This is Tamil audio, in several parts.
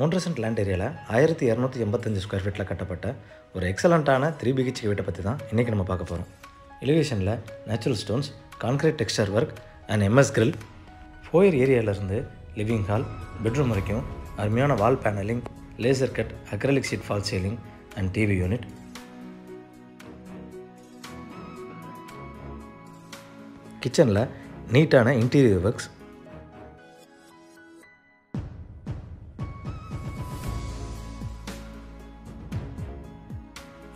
3 சென்ட் லேண்ட் ஏரியாவில் 1285 ஸ்கொயர் ஃபீட்டில் கட்டப்பட்ட ஒரு எக்ஸலண்ட்டான 3 BHK வீட்டை பற்றி தான் இன்றைக்கி நம்ம பார்க்க போகிறோம். எலிவேஷனில் natural stones, concrete texture work and MS grill, foyer ஏரியாவிலேருந்து லிவிங் ஹால், பெட்ரூம் வரைக்கும் அருமையான wall paneling, laser cut, acrylic sheet fall ceiling and TV unit. கிச்சனில் நீட்டான இன்டீரியர் ஒர்க்ஸ்,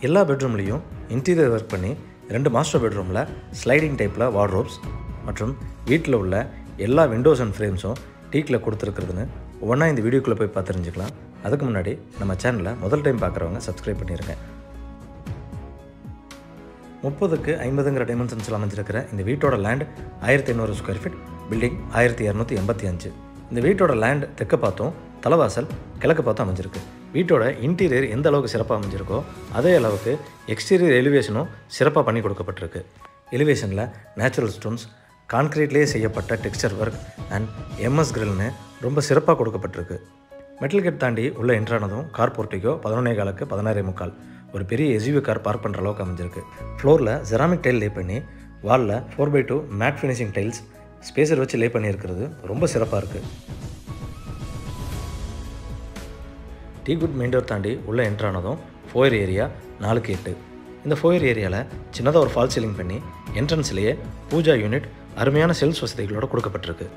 எல்லா பெட்ரூம்லேயும் இன்டீரியர் ஒர்க் பண்ணி 2 மாஸ்டர் பெட்ரூமில் ஸ்லைடிங் டைப்பில் வார்ட்ரோப்ஸ் மற்றும் வீட்டில் உள்ள எல்லா விண்டோஸ் அண்ட் ஃப்ரேம்ஸும் டீக்கில் கொடுத்துருக்குறதுன்னு ஒவ்வொன்றா இந்த வீடியோக்குள்ளே போய் பார்த்து தெரிஞ்சுக்கலாம். அதுக்கு முன்னாடி நம்ம சேனலை முதல் டைம் பார்க்குறவங்க சப்ஸ்கிரைப் பண்ணிடுங்க. 30க்கு 50ங்கிற டைமென்ஷன்ஸில் அமைஞ்சிருக்கிற இந்த வீட்டோட லேண்ட் 1500 ஸ்கொயர் ஃபீட், பில்டிங் 1285. இந்த வீட்டோட லேண்ட் தெற்க பார்த்தோம், தலைவாசல் கிழக்கு பார்த்து அமைஞ்சிருக்கு. வீட்டோட இன்டீரியர் எந்த அளவுக்கு சிறப்பாக அமைஞ்சிருக்கோ அதே அளவுக்கு எக்ஸ்டீரியர் எலிவேஷனும் சிறப்பாக பண்ணி கொடுக்கப்பட்டிருக்கு. எலிவேஷனில் நேச்சுரல் ஸ்டோன்ஸ், கான்கிரீட்லேயே செய்யப்பட்ட டெக்ஸ்சர் ஒர்க் அண்ட் MS grillனு ரொம்ப சிறப்பாக கொடுக்கப்பட்டிருக்கு. மெட்டல் கேட் தாண்டி உள்ள என்ட்ரானதும் கார் போர்ட்டிகோ 11:15க்கு 16:45 ஒரு பெரிய SUV கார் பார்க் பண்ணுற அளவுக்கு அமைஞ்சிருக்கு. ஃப்ளோரில் செராமிக் டைல் லே பண்ணி வாலில் 4x2 matte finishing tiles spacer வச்சு லே பண்ணியிருக்கிறது ரொம்ப சிறப்பாக இருக்குது. டீ குட் மெயின் டோர் தாண்டி உள்ளே என்ட்ரானதும் ஃபோயர் ஏரியா 4x8. இந்த ஃபோயர் ஏரியாவில் சின்னதாக ஒரு ஃபால் சீலிங் பண்ணி என்ட்ரன்ஸ்லேயே பூஜா யூனிட் அருமையான செல்ஸ் வசதிகளோடு கொடுக்கப்பட்டிருக்கு.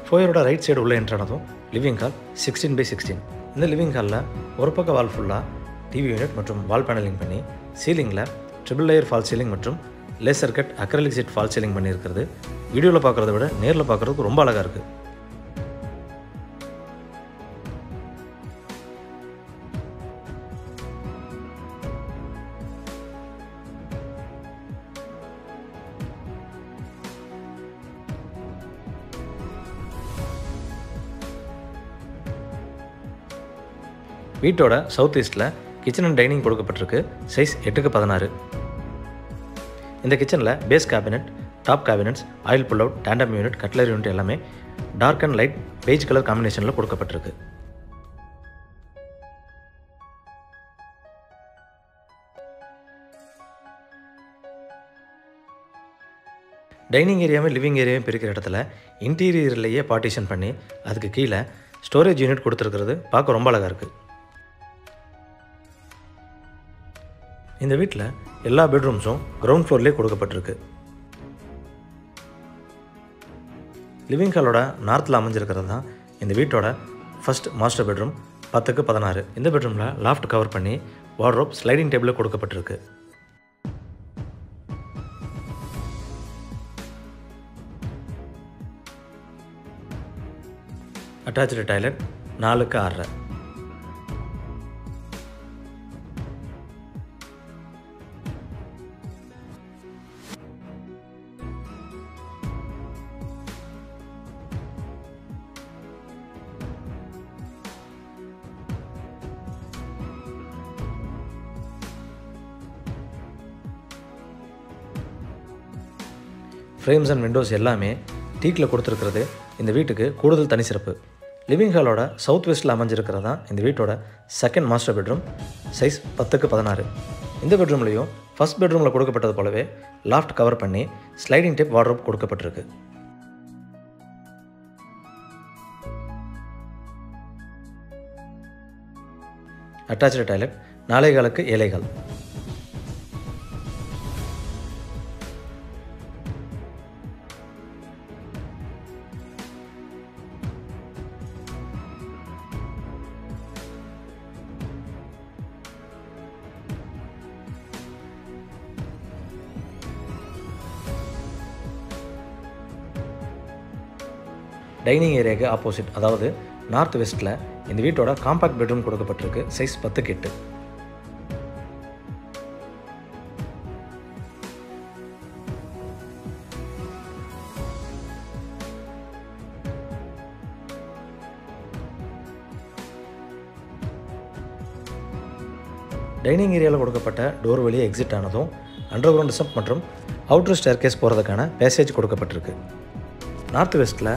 ஃபோயரோட ரைட் சைடு உள்ளே என்ட்ரானதும் லிவிங் ஹால் 16x16. இந்த லிவிங் ஹாலில் ஒரு பக்க வால் ஃபுல்லாக டிவி யூனிட் மற்றும் வால் பேனலிங் பண்ணி சீலிங்கில் ட்ரிபிள் லேயர் ஃபால் சீலிங் மற்றும் laser cut acrylic sheet fall ceiling பண்ணியிருக்கிறது வீடியோவில் பார்க்குறத விட நேரில் பார்க்குறதுக்கு ரொம்ப அழகாக இருக்குது. வீட்டோட சவுத் ஈஸ்ட்டில் கிச்சன் அண்ட் டைனிங் கொடுக்கப்பட்டிருக்கு. Size 8x16. இந்த கிச்சனில் base cabinet, top cabinets, oil pull out, tandem unit, cutlery unit எல்லாமே dark and light beige colour காம்பினேஷனில் கொடுக்கப்பட்டிருக்கு. டைனிங் ஏரியாவும் லிவிங் ஏரியாவும் பிரிக்கிற இடத்துல இன்டீரியர்லேயே பார்ட்டிஷன் பண்ணி அதுக்கு கீழே ஸ்டோரேஜ் யூனிட் கொடுத்துருக்கிறது பார்க்க ரொம்ப அழகாக இருக்குது. இந்த வீட்டில் எல்லா பெட்ரூம்ஸும் கிரவுண்ட் ஃப்ளோர்லேயே கொடுக்கப்பட்டிருக்கு. லிவிங் ஹாலோட நார்த்தில் அமைஞ்சிருக்கிறது தான் இந்த வீட்டோட ஃபர்ஸ்ட் மாஸ்டர் பெட்ரூம் 10x16. இந்த பெட்ரூமில் லாஃப்ட் கவர் பண்ணி வார்ட்ரோப் ஸ்லைடிங் டேபிளில் கொடுக்கப்பட்டிருக்கு. Attach toilet 4x6. Frames and windows எல்லாமே டீக்கில் கொடுத்துருக்கிறது இந்த வீட்டுக்கு கூடுதல் தனி சிறப்பு. லிவிங் ஹாலோட சவுத் வெஸ்ட்டில் அமைஞ்சிருக்கிறது தான் இந்த வீட்டோட second master bedroom. Size 10x16. இந்த பெட்ரூம்லேயும் ஃபர்ஸ்ட் பெட்ரூமில் கொடுக்கப்பட்டது போலவே லாஃப்ட் கவர் பண்ணி ஸ்லைடிங் டைப் வார்ட்ரோப் கொடுக்கப்பட்டிருக்கு. Attach toilet 4:15x7. டைனிங் ஏரியாவுக்கு ஆப்போசிட், அதாவது நார்த் வெஸ்ட்டில் இந்த வீட்டோட காம்பாக்ட் பெட்ரூம் கொடுக்கப்பட்டிருக்கு. Size 10x8. டைனிங் ஏரியாவில் கொடுக்கப்பட்ட டோர் வழியே எக்ஸிட் ஆனதும் அண்டர் கிரவுண்ட் சப் மற்றும் அவுட்டர் ஸ்டேர்கேஸ் போகிறதுக்கான பேசேஜ் கொடுக்கப்பட்டிருக்கு. நார்த் வெஸ்ட்டில்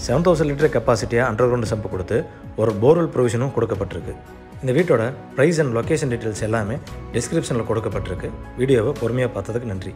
7000 லிட்டர் கெப்பாசிட்டியாக அண்டர் கிரவுண்ட் சம்பு கொடுத்து ஒரு போர்வெல் ப்ரொவிஷனும் கொடுக்கப்பட்டிருக்கு. இந்த வீட்டோட ப்ரைஸ் அண்ட் லொக்கேஷன் டீட்டெயில்ஸ் எல்லாமே டிஸ்கிரிப்ஷனில் கொடுக்கப்பட்டிருக்கு. வீடியோவை பொறுமையாக பார்த்ததுக்கு நன்றி.